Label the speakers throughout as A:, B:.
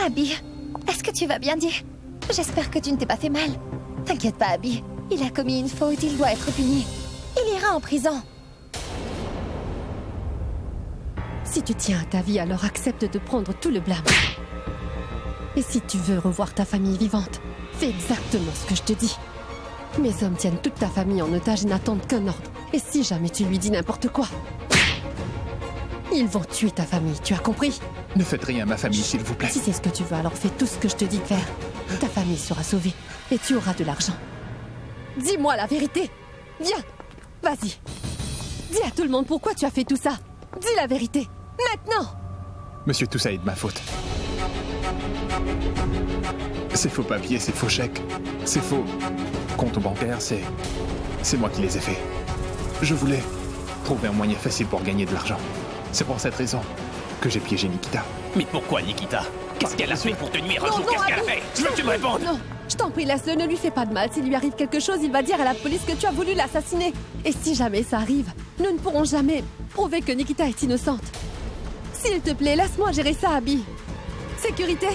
A: Abby, est-ce que tu vas bien dire? J'espère que tu ne t'es pas fait mal. T'inquiète pas, Abby. Il a commis une faute, il doit être puni. Il ira en prison.
B: Si tu tiens à ta vie, alors accepte de prendre tout le blâme. Et si tu veux revoir ta famille vivante, fais exactement ce que je te dis. Mes hommes tiennent toute ta famille en otage et n'attendent qu'un ordre. Et si jamais tu lui dis n'importe quoi, ils vont tuer ta famille, tu as compris?
C: Ne faites rien à ma famille, s'il vous plaît.
B: Si c'est ce que tu veux, alors fais tout ce que je te dis de faire. Ta famille sera sauvée et tu auras de l'argent. Dis-moi la vérité. Viens, vas-y. Dis à tout le monde pourquoi tu as fait tout ça. Dis la vérité, maintenant.
C: Monsieur, tout ça est de ma faute. Ces faux papiers, ces faux chèques, ces faux comptes bancaires, c'est moi qui les ai faits. Je voulais trouver un moyen facile pour gagner de l'argent. C'est pour cette raison que j'ai piégé Nikita.
D: Mais pourquoi Nikita? Qu'est-ce qu'elle a fait pour te nuire un jour? Qu'est-ce qu'elle a fait? Je veux que tu me répondes.
B: Non, je t'en prie, laisse-le, ne lui fais pas de mal. S'il lui arrive quelque chose, il va dire à la police que tu as voulu l'assassiner. Et si jamais ça arrive, nous ne pourrons jamais prouver que Nikita est innocente. S'il te plaît, laisse-moi gérer ça, Abby. Sécurité,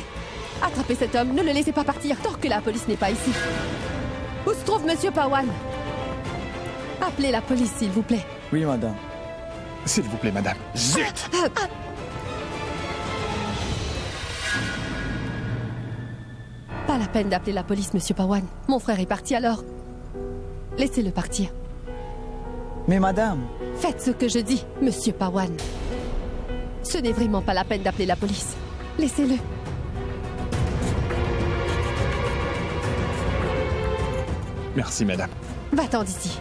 B: attrapez cet homme, ne le laissez pas partir tant que la police n'est pas ici. Où se trouve Monsieur Pawan? Appelez la police, s'il vous plaît.
E: Oui, madame.
C: S'il vous plaît, madame.
D: Zut!
B: Pas la peine d'appeler la police, Monsieur Pawan. Mon frère est parti alors. Laissez-le partir.
E: Mais madame...
B: Faites ce que je dis, Monsieur Pawan. Ce n'est vraiment pas la peine d'appeler la police. Laissez-le.
C: Merci, madame.
B: Va-t'en d'ici.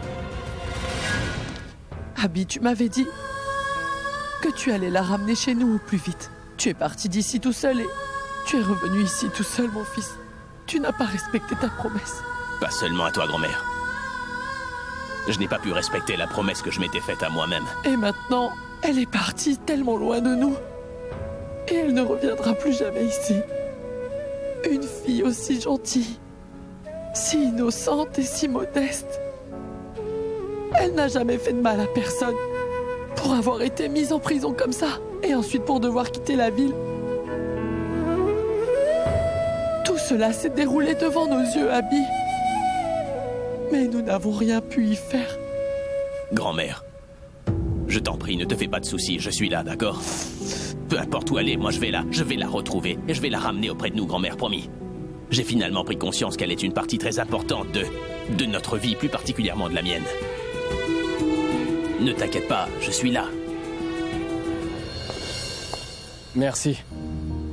F: Abby, tu m'avais dit que tu allais la ramener chez nous au plus vite. Tu es parti d'ici tout seul et tu es revenu ici tout seul, mon fils. Tu n'as pas respecté ta promesse.
D: Pas seulement à toi, grand-mère. Je n'ai pas pu respecter la promesse que je m'étais faite à moi-même.
F: Et maintenant, elle est partie tellement loin de nous. Et elle ne reviendra plus jamais ici. Une fille aussi gentille, si innocente et si modeste. Elle n'a jamais fait de mal à personne. Pour avoir été mise en prison comme ça, et ensuite pour devoir quitter la ville. Tout cela s'est déroulé devant nos yeux, Abby. Mais nous n'avons rien pu y faire.
D: Grand-mère, je t'en prie, ne te fais pas de soucis, je suis là, d'accord? Peu importe où elle est, moi je vais la retrouver et je vais la ramener auprès de nous, grand-mère, promis. J'ai finalement pris conscience qu'elle est une partie très importante de notre vie, plus particulièrement de la mienne. Ne t'inquiète pas, je suis là.
G: Merci.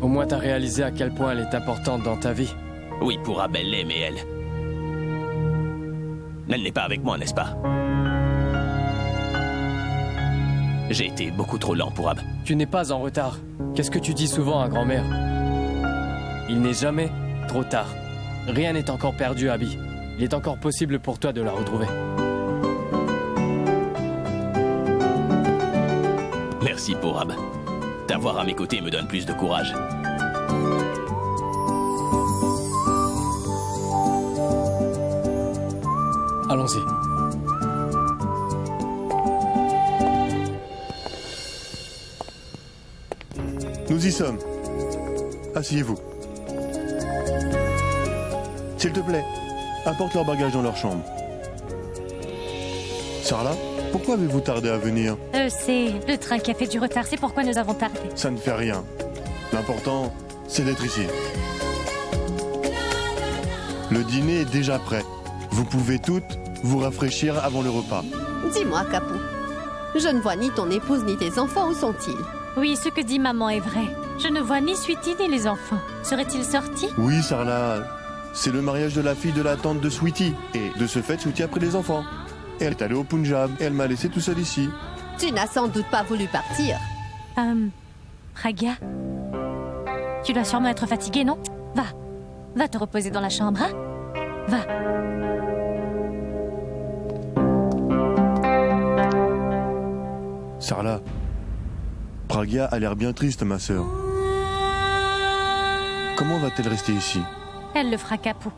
G: Au moins t'as réalisé à quel point elle est importante dans ta vie.
D: Oui, pour Abel l'est, mais elle n'est pas avec moi, n'est-ce pas? J'ai été beaucoup trop lent pour Ab.
G: Tu n'es pas en retard. Qu'est-ce que tu dis souvent à grand-mère? Il n'est jamais trop tard. Rien n'est encore perdu, Abby. Il est encore possible pour toi de la retrouver.
D: Merci pour Ab. T'avoir à mes côtés me donne plus de courage.
G: Allons-y.
H: Nous y sommes. Asseyez-vous. S'il te plaît, apporte leur bagage dans leur chambre. Sarla, pourquoi avez-vous tardé à venir?
I: C'est le train qui a fait du retard, c'est pourquoi nous avons tardé.
H: Ça ne fait rien. L'important, c'est d'être ici. Le dîner est déjà prêt. Vous pouvez toutes vous rafraîchir avant le repas.
B: Dis-moi, Capou. Je ne vois ni ton épouse ni tes enfants, où sont-ils?
I: Oui, ce que dit maman est vrai. Je ne vois ni Sweetie ni les enfants. Seraient-ils sortis?
H: Oui, Sarla, c'est le mariage de la fille de la tante de Sweetie. Et de ce fait, Sweetie a pris les enfants. Et elle est allée au Punjab et elle m'a laissé tout seul ici.
B: Tu n'as sans doute pas voulu partir.
I: Pragya, tu dois sûrement être fatiguée, non? Va te reposer dans la chambre, hein? Va.
H: Sarla, Pragya a l'air bien triste, ma sœur. Comment va-t-elle rester ici?
I: Elle le fera, Capou.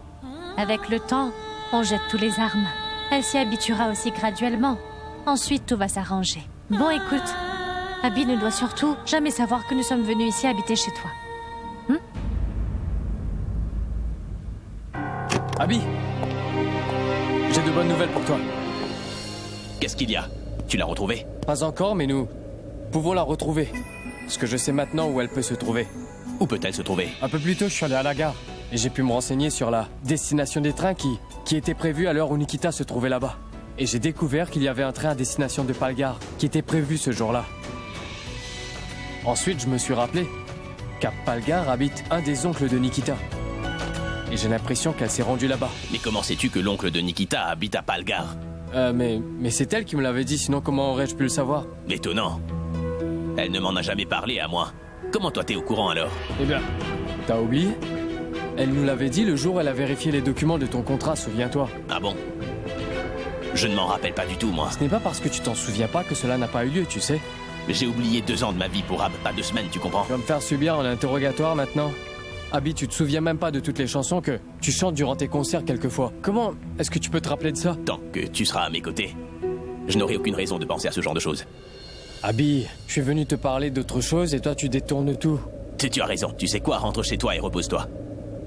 I: Avec le temps, on jette tous les armes. Elle s'y habituera aussi graduellement. Ensuite, tout va s'arranger. Bon, écoute, Abby ne doit surtout jamais savoir que nous sommes venus ici habiter chez toi.
G: Abby, j'ai de bonnes nouvelles pour toi.
D: Qu'est-ce qu'il y a? Tu l'as retrouvée?
G: Pas encore, mais nous pouvons la retrouver. Parce que je sais maintenant où elle peut se trouver.
D: Où peut-elle se trouver?
G: Un peu plus tôt, je suis allé à la gare. Et j'ai pu me renseigner sur la destination des trains qui était prévue à l'heure où Nikita se trouvait là-bas. Et j'ai découvert qu'il y avait un train à destination de Palgar qui était prévu ce jour-là. Ensuite, je me suis rappelé qu'à Palgar habite un des oncles de Nikita. Et j'ai l'impression qu'elle s'est rendue là-bas.
D: Mais comment sais-tu que l'oncle de Nikita habite à Palgar?
G: Mais c'est elle qui me l'avait dit, sinon comment aurais-je pu le savoir?
D: Étonnant. Elle ne m'en a jamais parlé à moi. Comment toi t'es au courant alors?
G: Eh bien, t'as oublié? Elle nous l'avait dit le jour où elle a vérifié les documents de ton contrat, souviens-toi.
D: Ah bon? Je ne m'en rappelle pas du tout, moi.
G: Ce n'est pas parce que tu t'en souviens pas que cela n'a pas eu lieu, tu sais.
D: J'ai oublié 2 ans de ma vie pour Ab, pas 2 semaines, tu comprends?
G: Tu vas me faire subir un interrogatoire maintenant? Abby, tu te souviens même pas de toutes les chansons que tu chantes durant tes concerts quelquefois. Comment est-ce que tu peux te rappeler de ça?
D: Tant que tu seras à mes côtés, je n'aurai aucune raison de penser à ce genre de choses.
G: Abby, je suis venu te parler d'autre chose et toi tu détournes tout.
D: Tu as raison, tu sais quoi, rentre chez toi et repose-toi.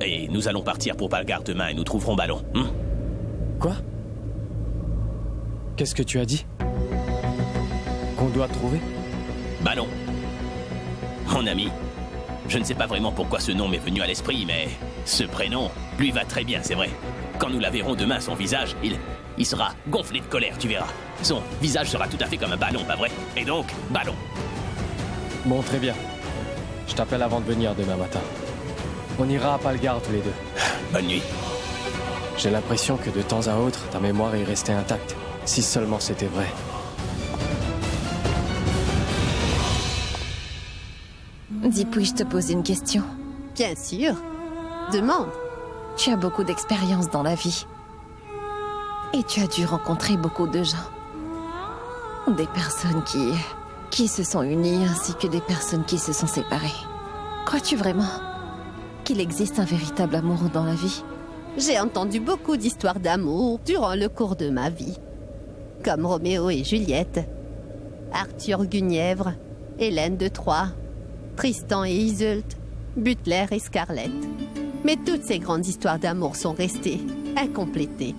D: Et nous allons partir pour Palgar demain et nous trouverons Ballon.
G: Quoi? Qu'est-ce que tu as dit? Qu'on doit trouver?
D: Ballon. Mon ami, je ne sais pas vraiment pourquoi ce nom m'est venu à l'esprit, mais ce prénom lui va très bien, c'est vrai. Quand nous la verrons demain, son visage, il sera gonflé de colère, tu verras. Son visage sera tout à fait comme un ballon, pas vrai? Et donc, Ballon.
G: Bon, très bien. Je t'appelle avant de venir demain matin. On ira à Palgar tous les deux.
D: Bonne nuit.
G: J'ai l'impression que de temps à autre, ta mémoire est restée intacte. Si seulement c'était vrai.
A: Dis, puis-je te poser une question?
B: Bien sûr. Demande.
A: Tu as beaucoup d'expérience dans la vie. Et tu as dû rencontrer beaucoup de gens. Des personnes qui se sont unies ainsi que des personnes qui se sont séparées. Crois-tu vraiment qu'il existe un véritable amour dans la vie?
B: J'ai entendu beaucoup d'histoires d'amour durant le cours de ma vie. Comme Roméo et Juliette, Arthur Guenièvre, Hélène de Troie, Tristan et Iseult, Butler et Scarlett. Mais toutes ces grandes histoires d'amour sont restées incomplétées.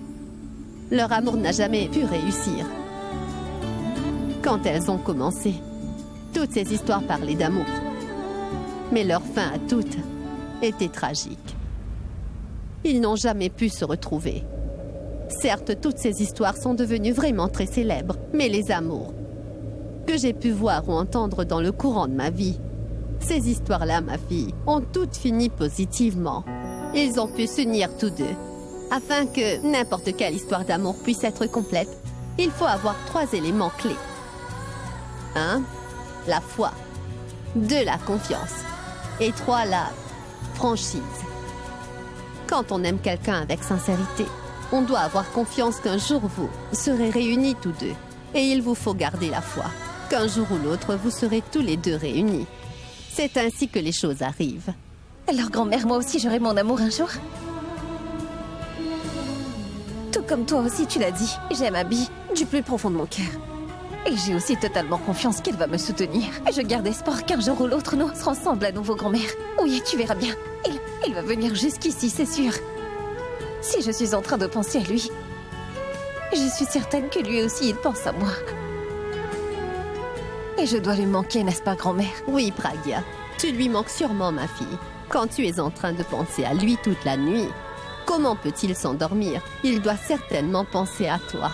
B: Leur amour n'a jamais pu réussir. Quand elles ont commencé, toutes ces histoires parlaient d'amour. Mais leur fin à toutes était tragique. Ils n'ont jamais pu se retrouver. Certes, toutes ces histoires sont devenues vraiment très célèbres, mais les amours que j'ai pu voir ou entendre dans le courant de ma vie, ces histoires-là, ma fille, ont toutes fini positivement. Ils ont pu s'unir tous deux. Afin que n'importe quelle histoire d'amour puisse être complète, il faut avoir 3 éléments clés. 1. La foi. 2. La confiance. Et 3. La franchise. Quand on aime quelqu'un avec sincérité, on doit avoir confiance qu'un jour vous serez réunis tous deux. Et il vous faut garder la foi qu'un jour ou l'autre vous serez tous les deux réunis. C'est ainsi que les choses arrivent.
A: Alors, grand-mère, moi aussi j'aurai mon amour un jour? Tout comme toi aussi, tu l'as dit. J'aime Abby du plus profond de mon cœur. Et j'ai aussi totalement confiance qu'elle va me soutenir. Je garde espoir qu'un jour ou l'autre, nous serons ensemble à nouveau, grand-mère. Oui, tu verras bien. Il va venir jusqu'ici, c'est sûr. Si je suis en train de penser à lui, je suis certaine que lui aussi, il pense à moi. Et je dois lui manquer, n'est-ce pas, grand-mère?
B: Oui, Pragya, tu lui manques sûrement, ma fille. Quand tu es en train de penser à lui toute la nuit, comment peut-il s'endormir? Il doit certainement penser à toi.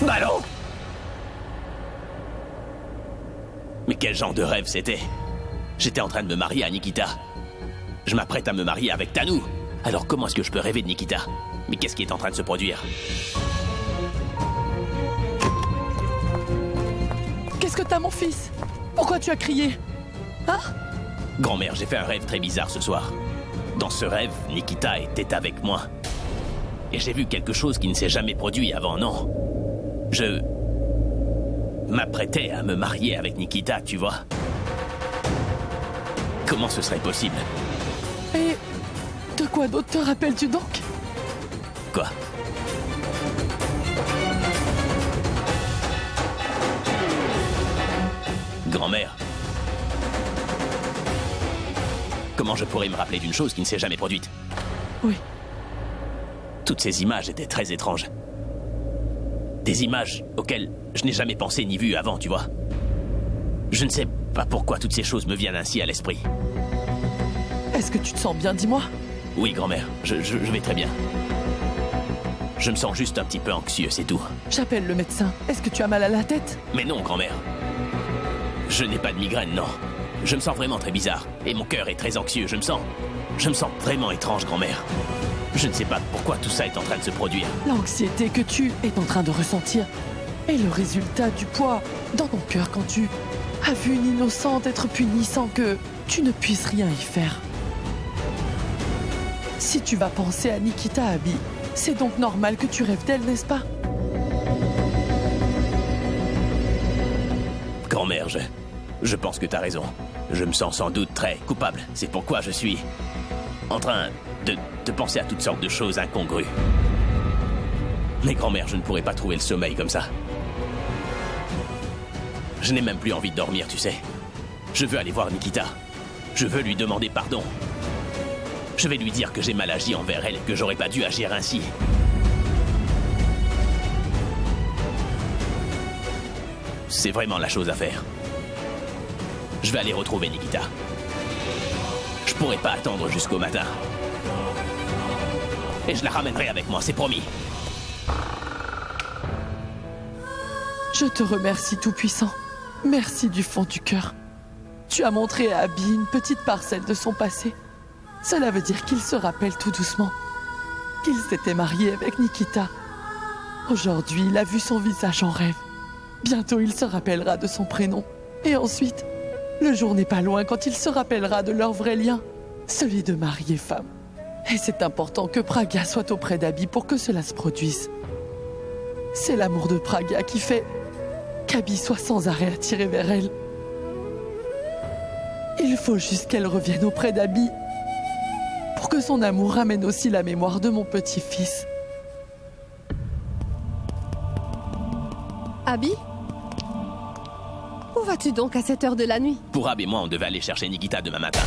D: Ballon! Mais quel genre de rêve c'était? J'étais en train de me marier à Nikita. Je m'apprête à me marier avec Tanou. Alors comment est-ce que je peux rêver de Nikita? Mais qu'est-ce qui est en train de se produire?
F: Qu'est-ce que t'as, mon fils? Pourquoi tu as crié?
D: Grand-mère, j'ai fait un rêve très bizarre ce soir. Dans ce rêve, Nikita était avec moi. Et j'ai vu quelque chose qui ne s'est jamais produit avant, non. Je m'apprêtais à me marier avec Nikita, tu vois. Comment ce serait possible?
F: Et de quoi d'autre te rappelles-tu donc?
D: Quoi? Grand-mère. Comment je pourrais me rappeler d'une chose qui ne s'est jamais produite?
F: Oui.
D: Toutes ces images étaient très étranges. Des images auxquelles je n'ai jamais pensé ni vu avant, tu vois. Je ne sais pas pourquoi toutes ces choses me viennent ainsi à l'esprit.
F: Est-ce que tu te sens bien, dis-moi?
D: Oui, grand-mère, je vais très bien. Je me sens juste un petit peu anxieux, c'est tout.
F: J'appelle le médecin. Est-ce que tu as mal à la tête?
D: Mais non, grand-mère. Je n'ai pas de migraine, non. Je me sens vraiment très bizarre. Et mon cœur est très anxieux, je me sens vraiment étrange, grand-mère. Je ne sais pas pourquoi tout ça est en train de se produire.
F: L'anxiété que tu es en train de ressentir est le résultat du poids dans ton cœur quand tu as vu une innocente être punie sans que tu ne puisses rien y faire. Si tu vas penser à Nikita, Abby, c'est donc normal que tu rêves d'elle, n'est-ce pas?
D: Grand-mère, je pense que t'as raison. Je me sens sans doute très coupable. C'est pourquoi je suis en train de penser à toutes sortes de choses incongrues. Mais grand-mère, je ne pourrais pas trouver le sommeil comme ça. Je n'ai même plus envie de dormir, tu sais. Je veux aller voir Nikita. Je veux lui demander pardon. Je vais lui dire que j'ai mal agi envers elle et que j'aurais pas dû agir ainsi. C'est vraiment la chose à faire. Je vais aller retrouver Nikita. Je pourrais pas attendre jusqu'au matin. Et je la ramènerai avec moi, c'est promis.
F: Je te remercie, Tout-Puissant. Merci du fond du cœur. Tu as montré à Abby une petite parcelle de son passé. Cela veut dire qu'il se rappelle tout doucement qu'il s'était marié avec Nikita. Aujourd'hui, il a vu son visage en rêve. Bientôt, il se rappellera de son prénom. Et ensuite, le jour n'est pas loin quand il se rappellera de leur vrai lien, celui de mari et femme. Et c'est important que Praga soit auprès d'Abby pour que cela se produise. C'est l'amour de Praga qui fait qu'Abby soit sans arrêt attirée vers elle. Il faut juste qu'elle revienne auprès d'Abby pour que son amour ramène aussi la mémoire de mon petit-fils.
B: Abby? Où vas-tu donc à cette heure de la nuit?
D: Pour Ab et moi, on devait aller chercher Nikita demain matin.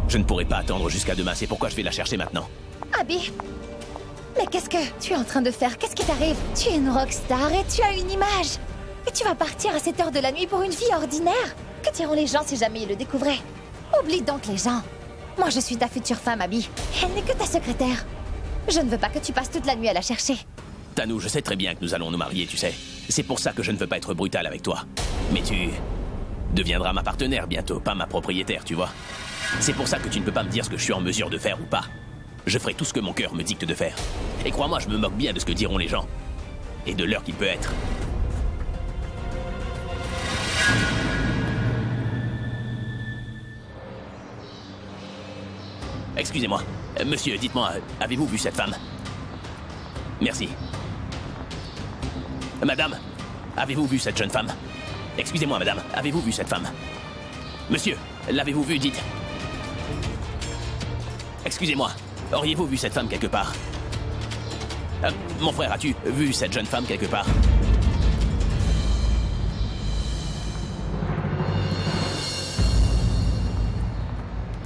D: Je ne pourrai pas attendre jusqu'à demain, c'est pourquoi je vais la chercher maintenant.
A: Abby, mais qu'est-ce que tu es en train de faire? Qu'est-ce qui t'arrive? Tu es une rockstar et tu as une image. Et tu vas partir à cette heure de la nuit pour une fille ordinaire? Que diront les gens si jamais ils le découvraient? Oublie donc les gens. Moi, je suis ta future femme, Abby. Elle n'est que ta secrétaire. Je ne veux pas que tu passes toute la nuit à la chercher.
D: Tanou, je sais très bien que nous allons nous marier, tu sais. C'est pour ça que je ne veux pas être brutal avec toi. Mais tu deviendras ma partenaire bientôt, pas ma propriétaire, tu vois. C'est pour ça que tu ne peux pas me dire ce que je suis en mesure de faire ou pas. Je ferai tout ce que mon cœur me dicte de faire. Et crois-moi, je me moque bien de ce que diront les gens. Et de l'heure qu'il peut être. Excusez-moi. Monsieur, dites-moi, avez-vous vu cette femme? Merci. Madame, avez-vous vu cette jeune femme? Excusez-moi, madame, avez-vous vu cette femme? Monsieur, l'avez-vous vue, dites? Excusez-moi, auriez-vous vu cette femme quelque part? Mon frère, as-tu vu cette jeune femme quelque part?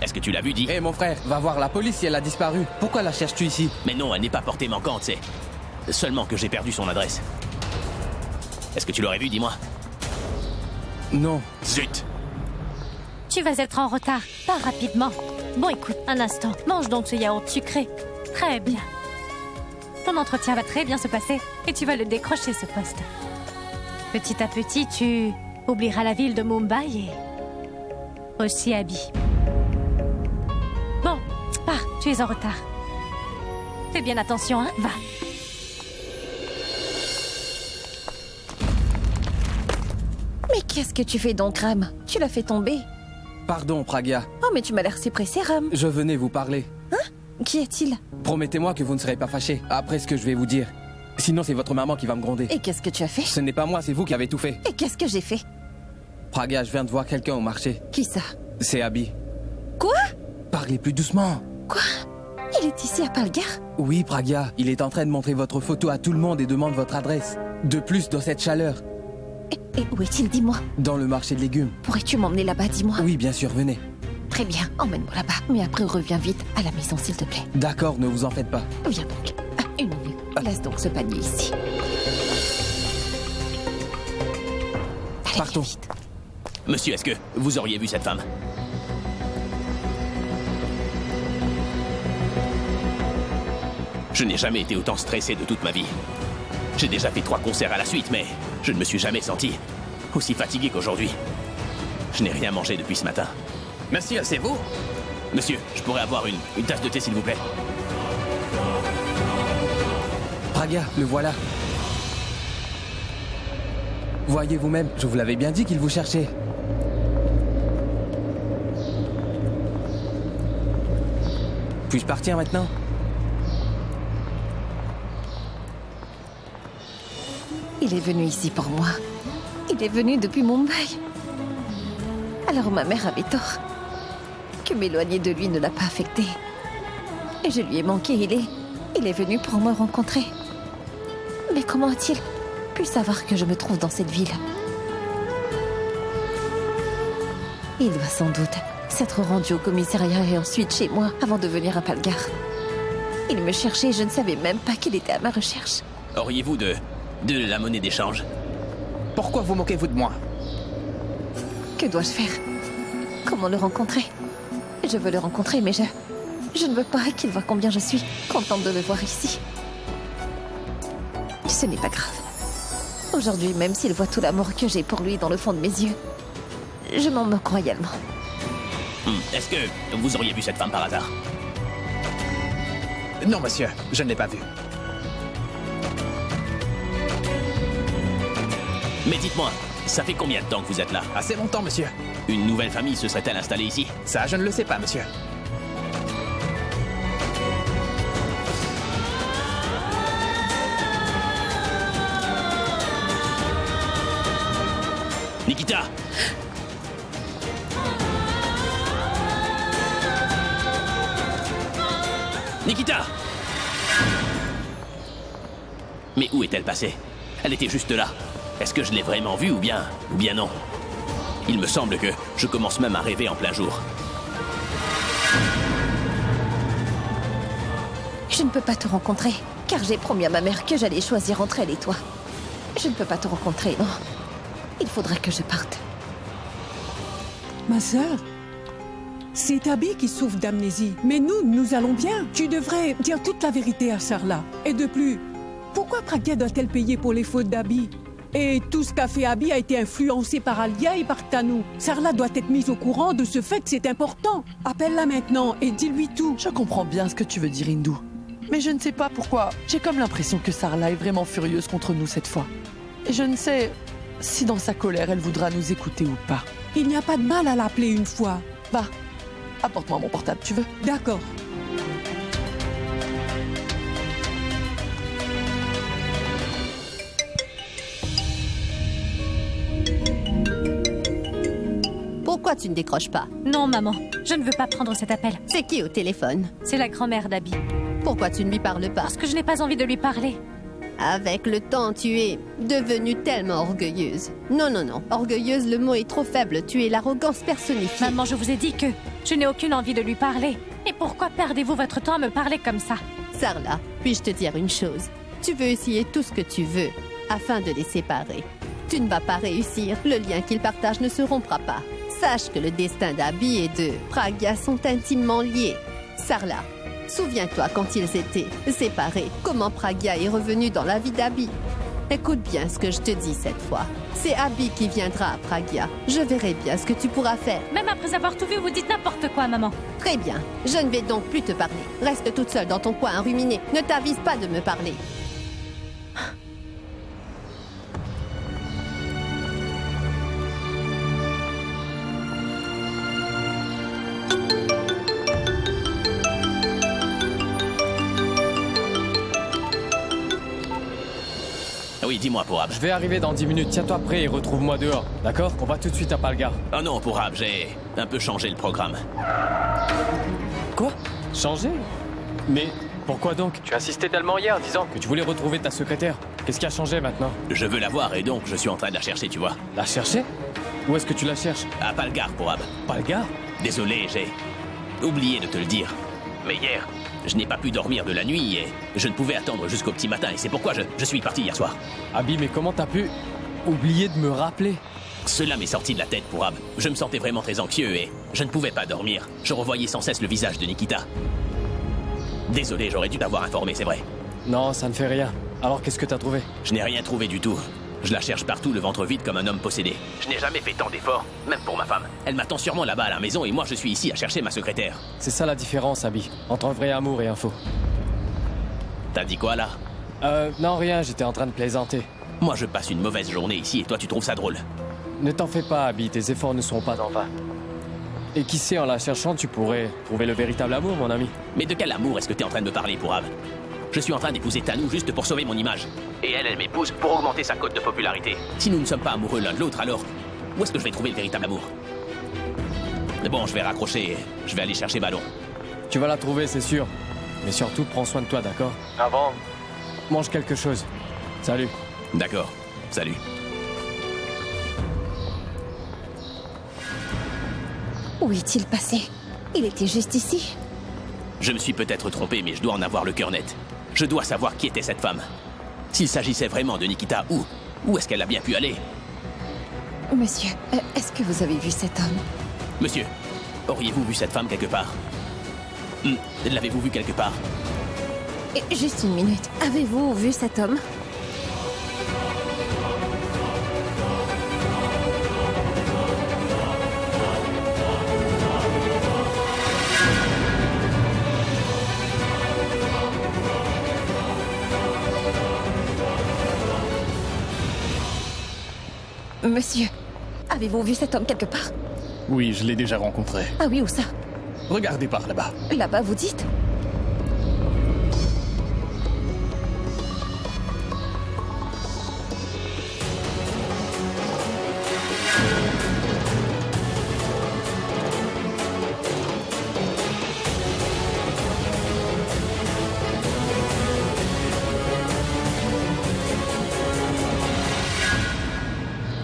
D: Est-ce que tu l'as vue, dis?
G: Hé, mon frère, va voir la police si elle a disparu. Pourquoi la cherches-tu ici?
D: Mais non, elle n'est pas portée manquante, c'est seulement que j'ai perdu son adresse. Est-ce que tu l'aurais vue, dis-moi?
G: Non.
D: Zut!
I: Tu vas être en retard. Pas rapidement. Bon, écoute, un instant. Mange donc ce yaourt sucré. Très bien. Ton entretien va très bien se passer et tu vas le décrocher, ce poste. Petit à petit, tu oublieras la ville de Mumbai et aussi Abby. Bon, pars, tu es en retard. Fais bien attention, hein, va.
A: Mais qu'est-ce que tu fais donc, Ram? Tu l'as fait tomber.
G: Pardon, Pragya.
A: Oh, mais tu m'as l'air si pressé, Ram.
G: Je venais vous parler.
A: Qui est-il?
G: Promettez-moi que vous ne serez pas fâché après ce que je vais vous dire. Sinon, c'est votre maman qui va me gronder.
A: Et qu'est-ce que tu as fait?
G: Ce n'est pas moi, c'est vous qui avez tout fait.
A: Et qu'est-ce que j'ai fait?
G: Pragya, je viens de voir quelqu'un au marché.
A: Qui ça?
G: C'est Abby.
A: Quoi?
G: Parlez plus doucement.
A: Quoi? Il est ici à Palgar?
G: Oui, Pragya, il est en train de montrer votre photo à tout le monde et demande votre adresse. De plus, dans cette chaleur.
A: Et où est-il, dis-moi?
G: Dans le marché de légumes.
A: Pourrais-tu m'emmener là-bas, dis-moi?
G: Oui, bien sûr, venez.
A: Très bien, emmène-moi là-bas. Mais après, reviens vite à la maison, s'il te plaît.
G: D'accord, ne vous en faites pas.
A: Viens donc. Ah, une minute. Laisse donc ce panier ici. Allez,
G: Partons.
A: viens vite.
D: Monsieur, est-ce que vous auriez vu cette femme? Je n'ai jamais été autant stressé de toute ma vie. J'ai déjà fait 3 concerts à la suite, mais je ne me suis jamais senti aussi fatigué qu'aujourd'hui. Je n'ai rien mangé depuis ce matin.
J: Monsieur, c'est vous?
D: Monsieur, je pourrais avoir une tasse de thé, s'il vous plaît?
G: Pragya, le voilà. Voyez vous-même, je vous l'avais bien dit qu'il vous cherchait. Puis-je partir maintenant?
A: Il est venu ici pour moi. Il est venu depuis Mumbai. Alors ma mère avait tort. Que m'éloigner de lui ne l'a pas affecté. Et je lui ai manqué, il est venu pour me rencontrer. Mais comment a-t-il pu savoir que je me trouve dans cette ville? Il doit sans doute s'être rendu au commissariat et ensuite chez moi avant de venir à Palgar. Il me cherchait et je ne savais même pas qu'il était à ma recherche.
D: Auriez-vous de la monnaie d'échange?
J: Pourquoi vous moquez-vous de moi?
A: Que dois-je faire? Comment le rencontrer? Je veux le rencontrer, mais je ne veux pas qu'il voie combien je suis contente de le voir ici. Ce n'est pas grave. Aujourd'hui, même s'il voit tout l'amour que j'ai pour lui dans le fond de mes yeux, je m'en moque royalement.
D: Est-ce que vous auriez vu cette femme par hasard?
J: Non, monsieur, je ne l'ai pas vue.
D: Mais dites-moi, ça fait combien de temps que vous êtes là?
J: Assez longtemps, monsieur.
D: Une nouvelle famille se serait-elle installée ici?
J: Ça, je ne le sais pas, monsieur.
D: Nikita! Nikita! Mais où est-elle passée? Elle était juste là. Est-ce que je l'ai vraiment vue ou bien non? Il me semble que je commence même à rêver en plein jour.
A: Je ne peux pas te rencontrer, car j'ai promis à ma mère que j'allais choisir entre elle et toi. Je ne peux pas te rencontrer, non. Il faudra que je parte.
K: Ma sœur, c'est Abby qui souffre d'amnésie. Mais nous allons bien. Tu devrais dire toute la vérité à Sarla. Et de plus, pourquoi Pragya doit-elle payer pour les fautes d'Abby? Et tout ce qu'a fait Abby a été influencé par Alia et par Tanu. Sarla doit être mise au courant de ce fait que c'est important. Appelle-la maintenant et dis-lui tout.
F: Je comprends bien ce que tu veux dire, Hindou. Mais je ne sais pas pourquoi. J'ai comme l'impression que Sarla est vraiment furieuse contre nous cette fois. Et je ne sais si dans sa colère, elle voudra nous écouter ou pas.
K: Il n'y a pas de mal à l'appeler une fois.
F: Va, apporte-moi mon portable, tu veux?
K: D'accord.
B: Pourquoi tu ne décroches pas?
I: Non, maman, je ne veux pas prendre cet appel.
B: C'est qui au téléphone?
I: C'est la grand-mère d'Abby.
B: Pourquoi tu ne lui parles pas?
I: Parce que je n'ai pas envie de lui parler.
B: Avec le temps, tu es devenue tellement orgueilleuse. Non, orgueilleuse, le mot est trop faible. Tu es l'arrogance personnifiée.
I: Maman, je vous ai dit que je n'ai aucune envie de lui parler. Et pourquoi perdez-vous votre temps à me parler comme ça?
B: Sarla, puis-je te dire une chose? Tu veux essayer tout ce que tu veux afin de les séparer. Tu ne vas pas réussir. Le lien qu'ils partagent ne se rompra pas. Sache que le destin d'Abby et de Pragya sont intimement liés. Sarla, souviens-toi quand ils étaient séparés, comment Pragya est revenu dans la vie d'Abby. Écoute bien ce que je te dis cette fois. C'est Abby qui viendra à Pragya. Je verrai bien ce que tu pourras faire.
I: Même après avoir tout vu, vous dites n'importe quoi, maman.
B: Très bien. Je ne vais donc plus te parler. Reste toute seule dans ton coin à ruminer. Ne t'avise pas de me parler.
D: Oui, dis-moi, Pourab.
G: Je vais arriver dans 10 minutes. Tiens-toi prêt et retrouve-moi dehors. D'accord? On va tout de suite à Palgar.
D: Oh non, Pourab, j'ai un peu changé le programme.
G: Quoi? Changer? Mais pourquoi donc? Tu insistais tellement hier, disant que tu voulais retrouver ta secrétaire. Qu'est-ce qui a changé maintenant?
D: Je veux la voir et donc je suis en train de la chercher, tu vois.
G: La chercher? Où est-ce que tu la cherches?
D: À Palgar, Pourab.
G: Palgar?
D: Désolé, j'ai oublié de te le dire. Mais hier, je n'ai pas pu dormir de la nuit et je ne pouvais attendre jusqu'au petit matin et c'est pourquoi je suis parti hier soir.
G: Abby, mais comment t'as pu oublier de me rappeler?
D: Cela m'est sorti de la tête, Pourab. Je me sentais vraiment très anxieux et je ne pouvais pas dormir. Je revoyais sans cesse le visage de Nikita. Désolé, j'aurais dû t'avoir informé, c'est vrai.
G: Non, ça ne fait rien. Alors qu'est-ce que t'as trouvé?
D: Je n'ai rien trouvé du tout. Je la cherche partout, le ventre vide comme un homme possédé. Je n'ai jamais fait tant d'efforts, même pour ma femme. Elle m'attend sûrement là-bas à la maison et moi je suis ici à chercher ma secrétaire.
G: C'est ça la différence, Abby, entre un vrai amour et un faux.
D: T'as dit quoi là?
G: Non rien, j'étais en train de plaisanter.
D: Moi je passe une mauvaise journée ici et toi tu trouves ça drôle.
G: Ne t'en fais pas, Abby, tes efforts ne seront pas en vain. Et qui sait, en la cherchant, tu pourrais trouver le véritable amour, mon ami.
D: Mais de quel amour est-ce que t'es en train de me parler, Pourab? Je suis en train d'épouser Tanou juste pour sauver mon image. Et elle m'épouse pour augmenter sa cote de popularité. Si nous ne sommes pas amoureux l'un de l'autre, alors où est-ce que je vais trouver le véritable amour? Mais bon, je vais raccrocher et je vais aller chercher Ballon.
G: Tu vas la trouver, c'est sûr. Mais surtout, prends soin de toi, d'accord? Avant, mange quelque chose. Salut.
D: D'accord. Salut.
A: Où est-il passé? Il était juste ici.
D: Je me suis peut-être trompé, mais je dois en avoir le cœur net. Je dois savoir qui était cette femme. S'il s'agissait vraiment de Nikita, où est-ce qu'elle a bien pu aller?
A: Monsieur, est-ce que vous avez vu cet homme?
D: Monsieur, auriez-vous vu cette femme quelque part? L'avez-vous vu quelque part?
A: Juste une minute. Avez-vous vu cet homme? Monsieur, avez-vous vu cet homme quelque part?
C: Oui, je l'ai déjà rencontré.
A: Ah oui, où ça?
C: Regardez par là-bas.
A: Là-bas, vous dites?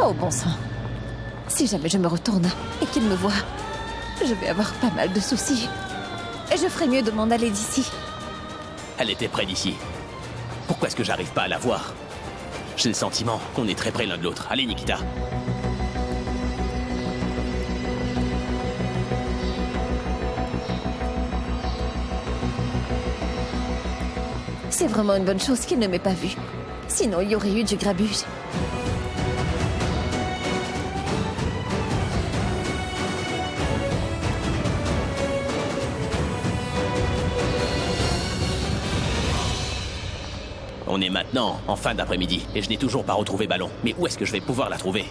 A: Oh bon sang. Si jamais je me retourne et qu'il me voit, je vais avoir pas mal de soucis. Et je ferais mieux de m'en aller d'ici.
D: Elle était près d'ici. Pourquoi est-ce que j'arrive pas à la voir? J'ai le sentiment qu'on est très près l'un de l'autre. Allez, Nikita.
A: C'est vraiment une bonne chose qu'il ne m'ait pas vue. Sinon, il y aurait eu du grabuge.
D: On est maintenant en fin d'après-midi et je n'ai toujours pas retrouvé Ballon. Mais où est-ce que je vais pouvoir la trouver?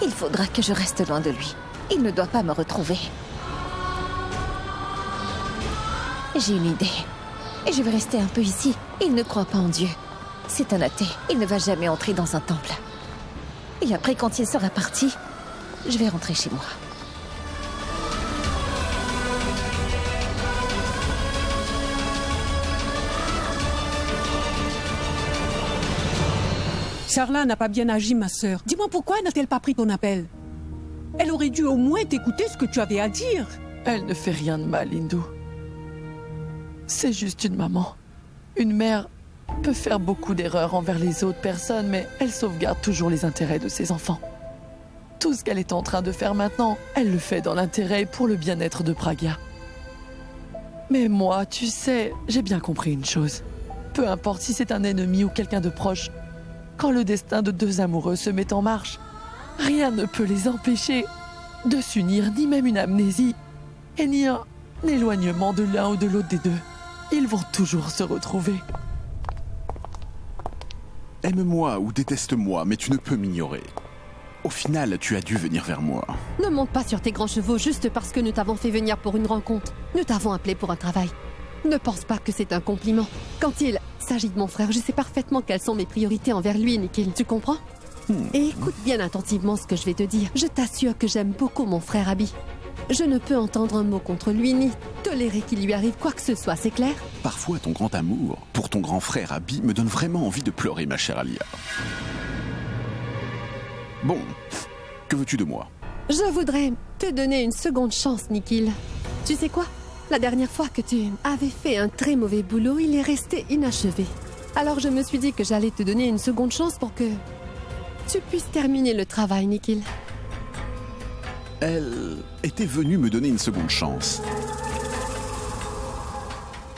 A: Il faudra que je reste loin de lui. Il ne doit pas me retrouver. J'ai une idée. Et je vais rester un peu ici. Il ne croit pas en Dieu. C'est un athée. Il ne va jamais entrer dans un temple. Et après, quand il sera parti, je vais rentrer chez moi.
K: Sarla n'a pas bien agi, ma sœur. Dis-moi pourquoi n'a-t-elle pas pris ton appel? Elle aurait dû au moins t'écouter ce que tu avais à dire.
F: Elle ne fait rien de mal, Hindou. C'est juste une maman. Une mère peut faire beaucoup d'erreurs envers les autres personnes, mais elle sauvegarde toujours les intérêts de ses enfants. Tout ce qu'elle est en train de faire maintenant, elle le fait dans l'intérêt et pour le bien-être de Pragya. Mais moi, tu sais, j'ai bien compris une chose. Peu importe si c'est un ennemi ou quelqu'un de proche, quand le destin de deux amoureux se met en marche, rien ne peut les empêcher de s'unir, ni même une amnésie, et ni un éloignement de l'un ou de l'autre des deux. Ils vont toujours se retrouver.
L: Aime-moi ou déteste-moi, mais tu ne peux m'ignorer. Au final, tu as dû venir vers moi.
B: Ne monte pas sur tes grands chevaux juste parce que nous t'avons fait venir pour une rencontre. Nous t'avons appelé pour un travail. Ne pense pas que c'est un compliment. Quand il s'agit de mon frère, je sais parfaitement quelles sont mes priorités envers lui, Nikhil. Tu comprends? Et écoute bien attentivement ce que je vais te dire. Je t'assure que j'aime beaucoup mon frère Abhi. Je ne peux entendre un mot contre lui, ni tolérer qu'il lui arrive quoi que ce soit, c'est clair?
L: Parfois, ton grand amour pour ton grand frère Abhi me donne vraiment envie de pleurer, ma chère Alia. Bon, que veux-tu de moi?
B: Je voudrais te donner une seconde chance, Nikhil. Tu sais quoi? La dernière fois que tu avais fait un très mauvais boulot, il est resté inachevé. Alors je me suis dit que j'allais te donner une seconde chance pour que tu puisses terminer le travail, Nikhil.
L: Elle était venue me donner une seconde chance.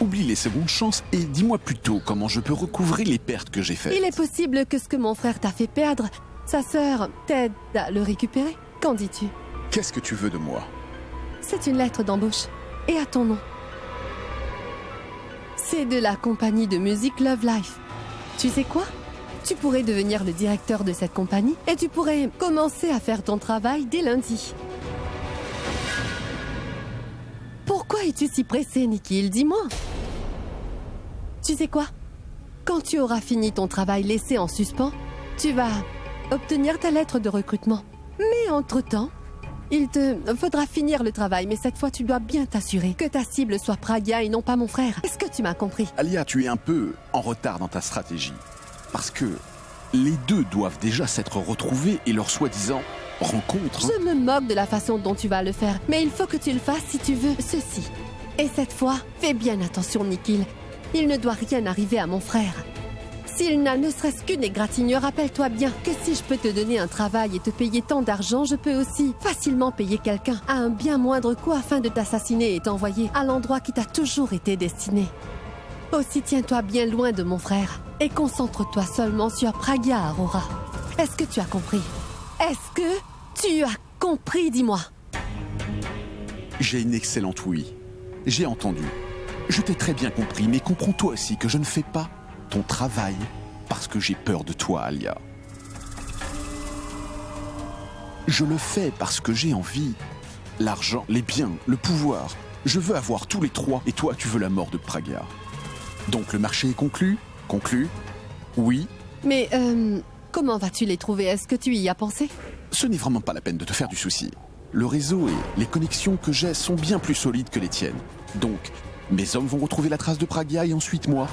L: Oublie les secondes chances et dis-moi plutôt comment je peux recouvrer les pertes que j'ai faites.
B: Il est possible que ce que mon frère t'a fait perdre, sa sœur t'aide à le récupérer. Qu'en dis-tu?
L: Qu'est-ce que tu veux de moi?
B: C'est une lettre d'embauche. Et à ton nom. C'est de la compagnie de musique Love Life. Tu sais quoi? Tu pourrais devenir le directeur de cette compagnie et tu pourrais commencer à faire ton travail dès lundi. Pourquoi es-tu si pressé, Nikhil? Dis-moi. Tu sais quoi? Quand tu auras fini ton travail laissé en suspens, tu vas obtenir ta lettre de recrutement. Mais entre-temps, il te faudra finir le travail, mais cette fois tu dois bien t'assurer que ta cible soit Pragya et non pas mon frère. Est-ce que tu m'as compris?
L: Alia, tu es un peu en retard dans ta stratégie. Parce que les deux doivent déjà s'être retrouvés et leur soi-disant rencontre...
B: Je me moque de la façon dont tu vas le faire, mais il faut que tu le fasses si tu veux ceci. Et cette fois, fais bien attention, Nikhil. Il ne doit rien arriver à mon frère. S'il n'a ne serait-ce qu'une égratignure, rappelle-toi bien que si je peux te donner un travail et te payer tant d'argent, je peux aussi facilement payer quelqu'un à un bien moindre coût afin de t'assassiner et t'envoyer à l'endroit qui t'a toujours été destiné. Aussi tiens-toi bien loin de mon frère et concentre-toi seulement sur Pragya Arora. Est-ce que tu as compris? Est-ce que tu as compris, dis-moi?
L: J'ai une excellente ouïe. J'ai entendu. Je t'ai très bien compris, mais comprends-toi aussi que je ne fais pas ton travail parce que j'ai peur de toi, Alia. Je le fais parce que j'ai envie. L'argent, les biens, le pouvoir. Je veux avoir tous les trois et toi, tu veux la mort de Pragya. Donc le marché est conclu? Conclu? Oui.
B: Mais, comment vas-tu les trouver? Est-ce que tu y as pensé?
L: Ce n'est vraiment pas la peine de te faire du souci. Le réseau et les connexions que j'ai sont bien plus solides que les tiennes. Donc, mes hommes vont retrouver la trace de Pragya et ensuite moi,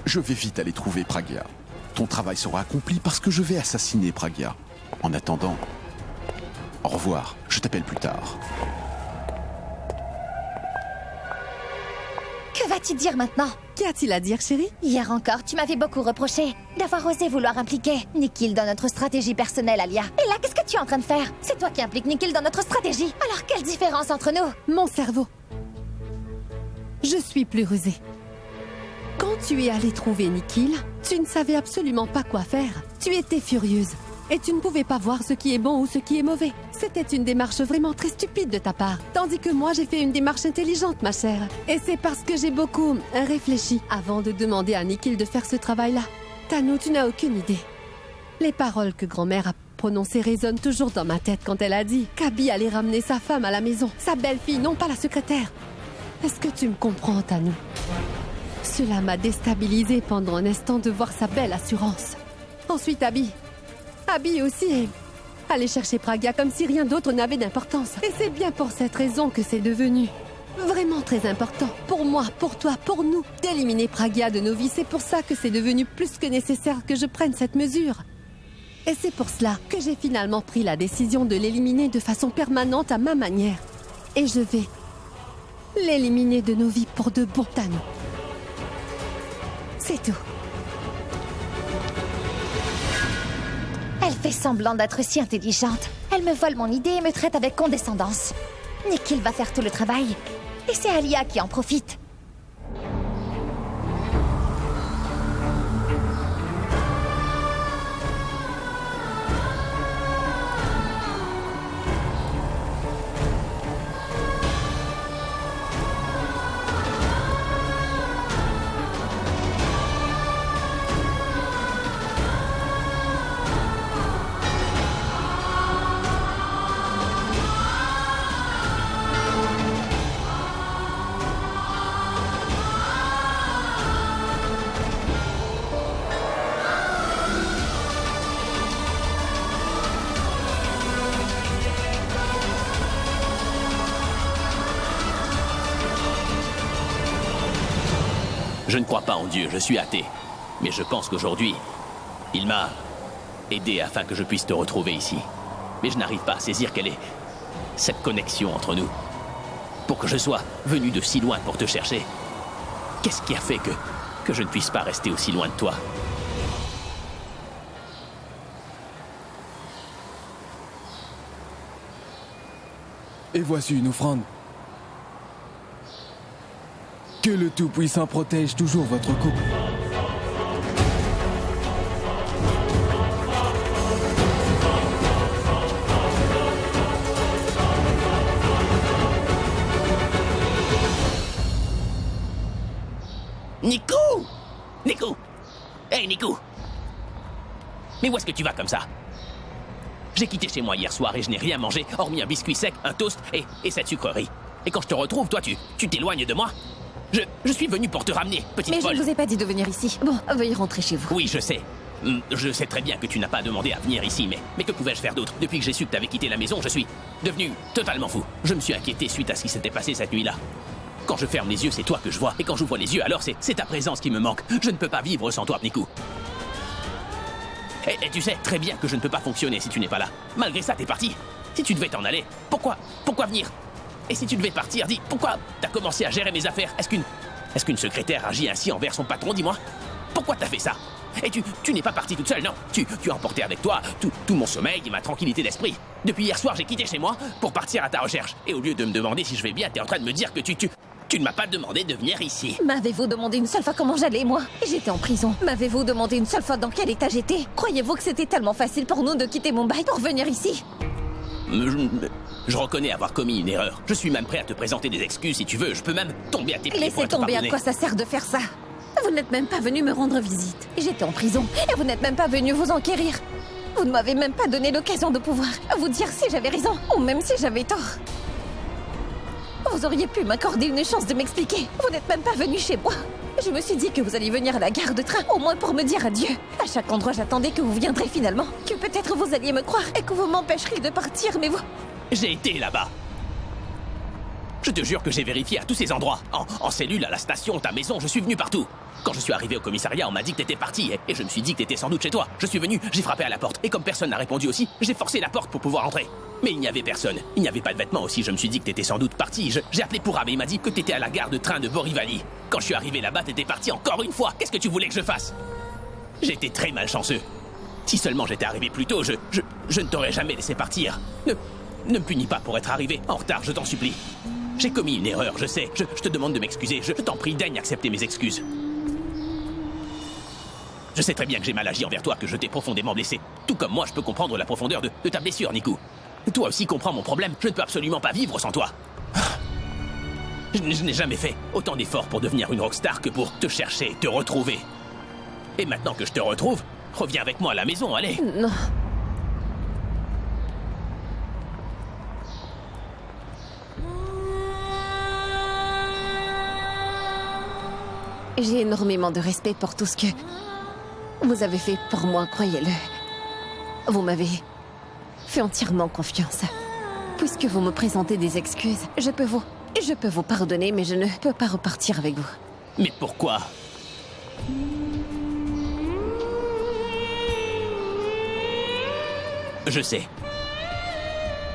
L: je vais vite aller trouver Pragya. Ton travail sera accompli parce que je vais assassiner Pragya. En attendant, au revoir, je t'appelle plus tard.
A: Que vas-tu dire maintenant?
B: Qu'y a-t-il à dire, chérie?
A: Hier encore, tu m'avais beaucoup reproché d'avoir osé vouloir impliquer Nikhil dans notre stratégie personnelle, Alia. Et là, qu'est-ce que tu es en train de faire? C'est toi qui impliques Nikhil dans notre stratégie. Alors, quelle différence entre nous?
B: Mon cerveau. Je suis plus rusée. Quand tu es allée trouver Nikhil, tu ne savais absolument pas quoi faire. Tu étais furieuse. Et tu ne pouvais pas voir ce qui est bon ou ce qui est mauvais. C'était une démarche vraiment très stupide de ta part. Tandis que moi, j'ai fait une démarche intelligente, ma chère. Et c'est parce que j'ai beaucoup réfléchi avant de demander à Nikhil de faire ce travail-là. Tanu, tu n'as aucune idée. Les paroles que grand-mère a prononcées résonnent toujours dans ma tête quand elle a dit qu'Abhi allait ramener sa femme à la maison. Sa belle-fille, non pas la secrétaire. Est-ce que tu me comprends, Tanu? Cela m'a déstabilisée pendant un instant de voir sa belle assurance. Ensuite, Abhi aussi est allé chercher Pragya comme si rien d'autre n'avait d'importance. Et c'est bien pour cette raison que c'est devenu vraiment très important. Pour moi, pour toi, pour nous, d'éliminer Pragya de nos vies. C'est pour ça que c'est devenu plus que nécessaire que je prenne cette mesure. Et c'est pour cela que j'ai finalement pris la décision de l'éliminer de façon permanente à ma manière. Et je vais l'éliminer de nos vies pour de bon, Tanu. C'est tout.
A: Elle fait semblant d'être si intelligente. Elle me vole mon idée et me traite avec condescendance. Nikhil va faire tout le travail. Et c'est Alia qui en profite.
D: Je ne crois pas en Dieu, je suis athée. Mais je pense qu'aujourd'hui, il m'a aidé afin que je puisse te retrouver ici. Mais je n'arrive pas à saisir quelle est cette connexion entre nous. Pour que je sois venu de si loin pour te chercher, qu'est-ce qui a fait que je ne puisse pas rester aussi loin de toi?
G: Et voici une offrande. Que le Tout-Puissant protège toujours votre couple.
D: Nico! Nico! Hey, Nico! Mais où est-ce que tu vas comme ça? J'ai quitté chez moi hier soir et je n'ai rien mangé, hormis un biscuit sec, un toast et cette sucrerie. Et quand je te retrouve, toi, tu t'éloignes de moi? Je suis venu pour te ramener, petite
A: Mais
D: folle.
A: je ne vous ai pas dit de venir ici. Bon, veuillez rentrer chez vous.
D: Oui, je sais. Je sais très bien que tu n'as pas demandé à venir ici, mais que pouvais-je faire d'autre? Depuis que j'ai su que tu avais quitté la maison, je suis devenu totalement fou. Je me suis inquiété suite à ce qui s'était passé cette nuit-là. Quand je ferme les yeux, c'est toi que je vois. Et quand j'ouvre les yeux, alors c'est ta présence qui me manque. Je ne peux pas vivre sans toi, Nico. Et tu sais très bien que je ne peux pas fonctionner si tu n'es pas là. Malgré ça, t'es parti. Si tu devais t'en aller, pourquoi venir? Et si tu devais partir, dis, pourquoi t'as commencé à gérer mes affaires? Est-ce qu'une secrétaire agit ainsi envers son patron, dis-moi? Pourquoi t'as fait ça? Et tu n'es pas parti toute seule, non. Tu as emporté avec toi tout mon sommeil et ma tranquillité d'esprit. Depuis hier soir, j'ai quitté chez moi pour partir à ta recherche. Et au lieu de me demander si je vais bien, t'es en train de me dire que tu ne m'as pas demandé de venir ici.
A: M'avez-vous demandé une seule fois comment j'allais, moi? J'étais en prison. M'avez-vous demandé une seule fois dans quel état j'étais? Croyez-vous que c'était tellement facile pour nous de quitter mon bail pour venir ici?
D: Je reconnais avoir commis une erreur. Je suis même prêt à te présenter des excuses si tu veux. Je peux même tomber à tes pieds.
A: Laissez tomber, à quoi ça sert de faire ça? Vous n'êtes même pas venu me rendre visite. J'étais en prison et vous n'êtes même pas venu vous enquérir. Vous ne m'avez même pas donné l'occasion de pouvoir vous dire si j'avais raison ou même si j'avais tort. Vous auriez pu m'accorder une chance de m'expliquer. Vous n'êtes même pas venu chez moi. Je me suis dit que vous alliez venir à la gare de train, au moins pour me dire adieu. À chaque endroit, j'attendais que vous viendrez finalement. Que peut-être vous alliez me croire et que vous m'empêcheriez de partir, mais vous...
D: J'ai été là-bas. Je te jure que j'ai vérifié à tous ces endroits. En cellule, à la station, ta maison, je suis venu partout. Quand je suis arrivé au commissariat, on m'a dit que t'étais parti et je me suis dit que t'étais sans doute chez toi. Je suis venu, j'ai frappé à la porte et comme personne n'a répondu aussi, j'ai forcé la porte pour pouvoir entrer. Mais il n'y avait personne. Il n'y avait pas de vêtements aussi. Je me suis dit que t'étais sans doute parti. J'ai appelé Pourra, mais il m'a dit que t'étais à la gare de train de Borivali. Quand je suis arrivé là-bas, t'étais parti encore une fois. Qu'est-ce que tu voulais que je fasse? J'étais très malchanceux. Si seulement j'étais arrivé plus tôt, je ne t'aurais jamais laissé partir. Ne me punis pas pour être arrivé en retard, je t'en supplie. J'ai commis une erreur, je sais. Je te demande de m'excuser. Je t'en prie, daigne accepter mes excuses. Je sais très bien que j'ai mal agi envers toi, que je t'ai profondément blessé. Tout comme moi, je peux comprendre la profondeur de ta blessure, Nico. Toi aussi comprends mon problème. Je ne peux absolument pas vivre sans toi. Je n'ai jamais fait autant d'efforts pour devenir une rockstar que pour te chercher, te retrouver. Et maintenant que je te retrouve, reviens avec moi à la maison, allez.
A: Non. J'ai énormément de respect pour tout ce que vous avez fait pour moi, croyez-le. Vous m'avez fait entièrement confiance. Puisque vous me présentez des excuses, je peux vous pardonner, mais je ne peux pas repartir avec vous.
D: Mais pourquoi? Je sais.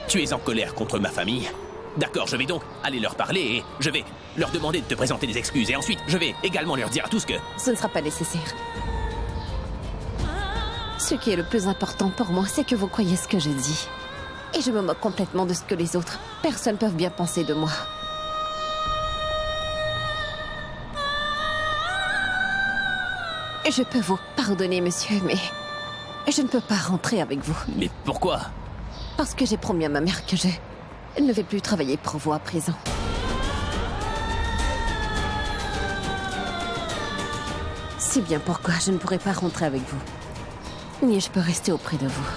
D: Tu es en colère contre ma famille. D'accord, je vais donc aller leur parler et je vais leur demander de te présenter des excuses. Et ensuite, je vais également leur dire à tous que...
A: Ce ne sera pas nécessaire. Ce qui est le plus important pour moi, c'est que vous croyez ce que je dis. Et je me moque complètement de ce que les autres personnes peuvent bien penser de moi. Je peux vous pardonner, monsieur, mais je ne peux pas rentrer avec vous.
D: Mais pourquoi?
A: Parce que j'ai promis à ma mère que je ne vais plus travailler pour vous à présent. C'est bien pourquoi je ne pourrai pas rentrer avec vous. Ni je peux rester auprès de vous.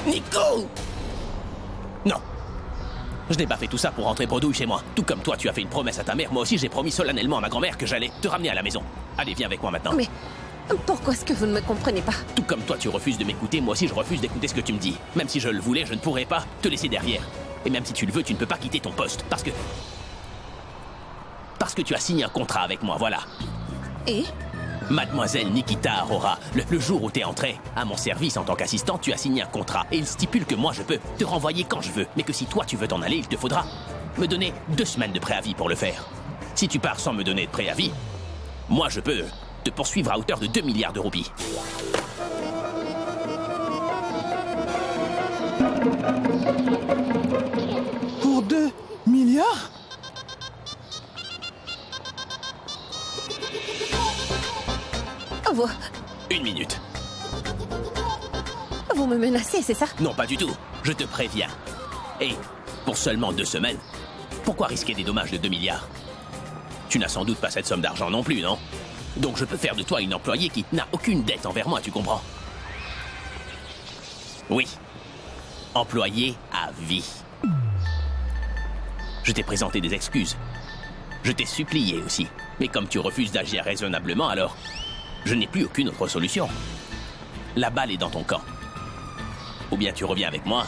D: Nico! Non. Je n'ai pas fait tout ça pour rentrer bredouille chez moi. Tout comme toi, tu as fait une promesse à ta mère. Moi aussi, j'ai promis solennellement à ma grand-mère que j'allais te ramener à la maison. Allez, viens avec moi maintenant.
A: Mais Pourquoi est-ce que vous ne me comprenez pas?
D: Tout comme toi, tu refuses de m'écouter, moi aussi je refuse d'écouter ce que tu me dis. Même si je le voulais, je ne pourrais pas te laisser derrière. Et même si tu le veux, tu ne peux pas quitter ton poste. Parce que tu as signé un contrat avec moi, voilà.
A: Et?
D: Mademoiselle Nikita Arora, le jour où t'es entrée à mon service en tant qu'assistante, tu as signé un contrat. Et il stipule que moi, je peux te renvoyer quand je veux. Mais que si toi, tu veux t'en aller, il te faudra me donner 2 semaines de préavis pour le faire. Si tu pars sans me donner de préavis, moi, je peux te poursuivre à hauteur de 2 milliards de roupies.
F: Pour 2 milliards?
A: Vous...
D: 1 minute.
A: Vous me menacez, c'est ça?
D: Non, pas du tout. Je te préviens. Et pour seulement 2 semaines, pourquoi risquer des dommages de 2 milliards? Tu n'as sans doute pas cette somme d'argent non plus, non? Donc je peux faire de toi une employée qui n'a aucune dette envers moi, tu comprends? Oui. Employée à vie. Je t'ai présenté des excuses. Je t'ai supplié aussi. Mais comme tu refuses d'agir raisonnablement, alors je n'ai plus aucune autre solution. La balle est dans ton camp. Ou bien tu reviens avec moi,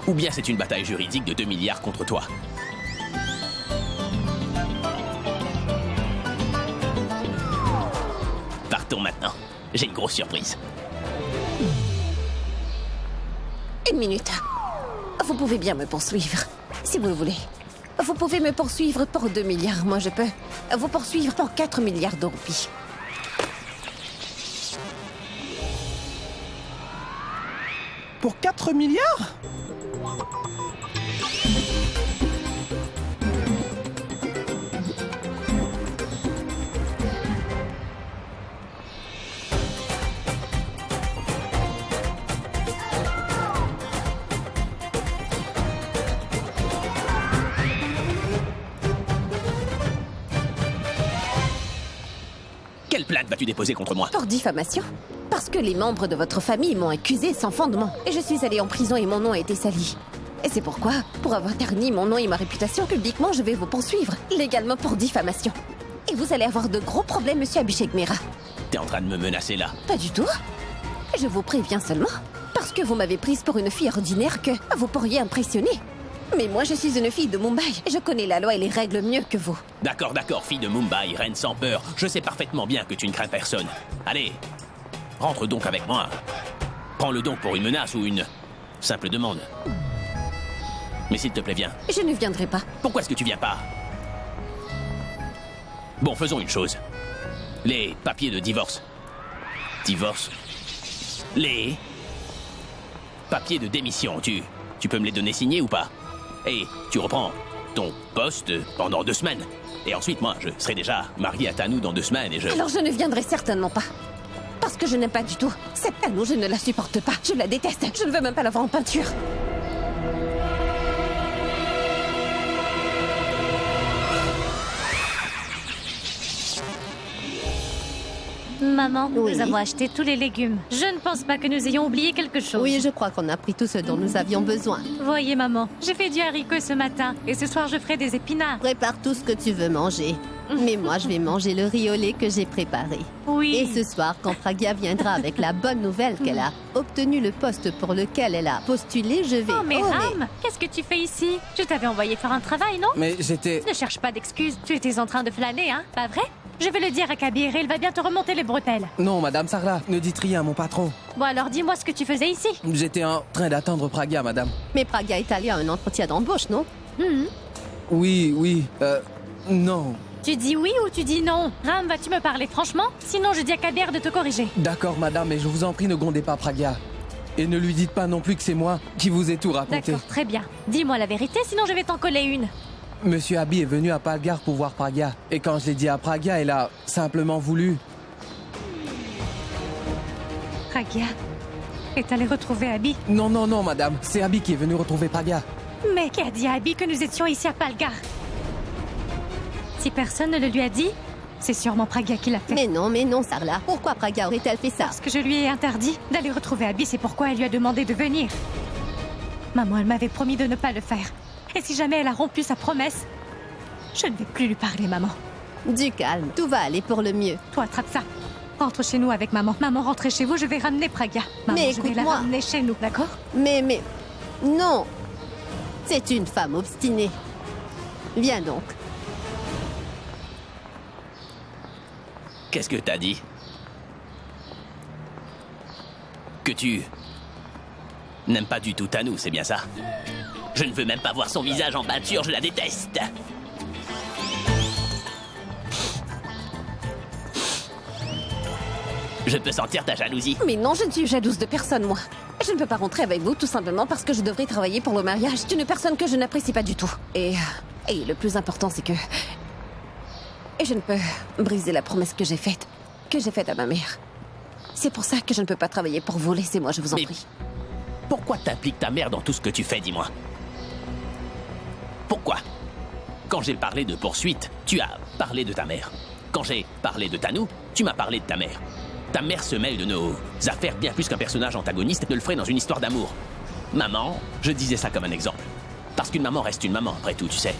D: ou bien c'est une bataille juridique de 2 milliards contre toi. Partons maintenant. J'ai une grosse surprise.
A: 1 minute. Vous pouvez bien me poursuivre, si vous le voulez. Vous pouvez me poursuivre pour 2 milliards, moi je peux. Vous poursuivre pour 4 milliards de roupies.
F: Pour 4 milliards?
D: Quelle plainte vas-tu déposer contre moi?
A: Pour diffamation. Parce que les membres de votre famille m'ont accusé sans fondement. Et je suis allée en prison et mon nom a été sali. Et c'est pourquoi, pour avoir terni mon nom et ma réputation publiquement, je vais vous poursuivre, légalement pour diffamation. Et vous allez avoir de gros problèmes, monsieur Abhishek Mehra.
D: T'es en train de me menacer là?
A: Pas du tout. Je vous préviens seulement. Parce que vous m'avez prise pour une fille ordinaire que vous pourriez impressionner. Mais moi, je suis une fille de Mumbai. Je connais la loi et les règles mieux que vous.
D: D'accord, fille de Mumbai, reine sans peur. Je sais parfaitement bien que tu ne crains personne. Allez, rentre donc avec moi. Prends-le donc pour une menace ou une simple demande. Mais s'il te plaît, viens.
A: Je ne viendrai pas.
D: Pourquoi est-ce que tu viens pas? Bon, faisons une chose. Les papiers de divorce. Divorce? Les papiers de démission, tu peux me les donner signés ou pas? Et tu reprends ton poste pendant 2 semaines. Et ensuite, moi, je serai déjà marié à Tanou dans 2 semaines et je...
A: Alors je ne viendrai certainement pas. Parce que je n'aime pas du tout. Cette Tanou, je ne la supporte pas. Je la déteste. Je ne veux même pas la voir en peinture.
I: Maman, nous avons acheté tous les légumes. Je ne pense pas que nous ayons oublié quelque chose.
B: Oui, je crois qu'on a pris tout ce dont nous avions besoin.
I: Voyez, maman, j'ai fait du haricot ce matin et ce soir je ferai des épinards.
B: Prépare tout ce que tu veux manger. Mais moi, je vais manger le riz au lait que j'ai préparé.
I: Oui.
B: Et ce soir, quand Pragya viendra avec la bonne nouvelle qu'elle a obtenu le poste pour lequel elle a postulé, je vais...
I: Oh, mais Ram, qu'est-ce que tu fais ici? Je t'avais envoyé faire un travail, non?
G: Mais j'étais...
I: Ne cherche pas d'excuses. Tu étais en train de flâner, hein? Pas vrai? Je vais le dire à Kabir et il va bien te remonter les bretelles.
G: Non, Madame Sarla, ne dites rien à mon patron.
I: Bon, alors dis-moi ce que tu faisais ici.
G: J'étais en train d'attendre Pragya, Madame.
B: Mais Pragya est allé à un entretien d'embauche, non?
G: Oui, non.
I: Tu dis oui ou tu dis non? Ram, vas-tu me parler franchement? Sinon, je dis à Kabir de te corriger.
G: D'accord, Madame, mais je vous en prie, ne grondez pas Pragya. Et ne lui dites pas non plus que c'est moi qui vous ai tout raconté.
I: D'accord, très bien. Dis-moi la vérité, sinon je vais t'en coller une.
G: Monsieur Abhi est venu à Palgar pour voir Pragya. Et quand je l'ai dit à Pragya, elle a simplement voulu...
I: Pragya est allé retrouver Abhi.
G: Non, Madame. C'est Abhi qui est venu retrouver Pragya.
I: Mais qui a dit à Abhi que nous étions ici à Palgar? Si personne ne le lui a dit, c'est sûrement Pragya qui l'a fait.
B: Mais non, Sarla. Pourquoi Pragya aurait-elle fait ça?
I: Parce que je lui ai interdit d'aller retrouver Abhi, c'est pourquoi elle lui a demandé de venir. Maman, elle m'avait promis de ne pas le faire. Et si jamais elle a rompu sa promesse, je ne vais plus lui parler, maman.
B: Du calme, tout va aller pour le mieux.
I: Toi, attrape ça. Rentre chez nous avec maman. Maman, rentrez chez vous, je vais ramener Pragya. Maman,
B: Mais
I: je vais la
B: écoute-moi.
I: ramener chez nous, d'accord?
B: Mais... Non. C'est une femme obstinée. Viens donc.
D: Qu'est-ce que t'as dit? Que tu... n'aimes pas du tout Tanou, c'est bien ça? Je ne veux même pas voir son visage en peinture, je la déteste. Je peux sentir ta jalousie.
A: Mais non, je ne suis jalouse de personne, moi. Je ne peux pas rentrer avec vous, tout simplement parce que je devrais travailler pour le mariage d'une personne que je n'apprécie pas du tout. Et le plus important, c'est que... Et je ne peux briser la promesse que j'ai faite à ma mère. C'est pour ça que je ne peux pas travailler pour vous. Laissez-moi, je vous en prie.
D: Pourquoi t'impliques ta mère dans tout ce que tu fais, dis-moi? Pourquoi? Quand j'ai parlé de poursuite, tu as parlé de ta mère. Quand j'ai parlé de Tanou, tu m'as parlé de ta mère. Ta mère se mêle de nos affaires bien plus qu'un personnage antagoniste ne le ferait dans une histoire d'amour. Maman, je disais ça comme un exemple. Parce qu'une maman reste une maman, après tout, tu sais.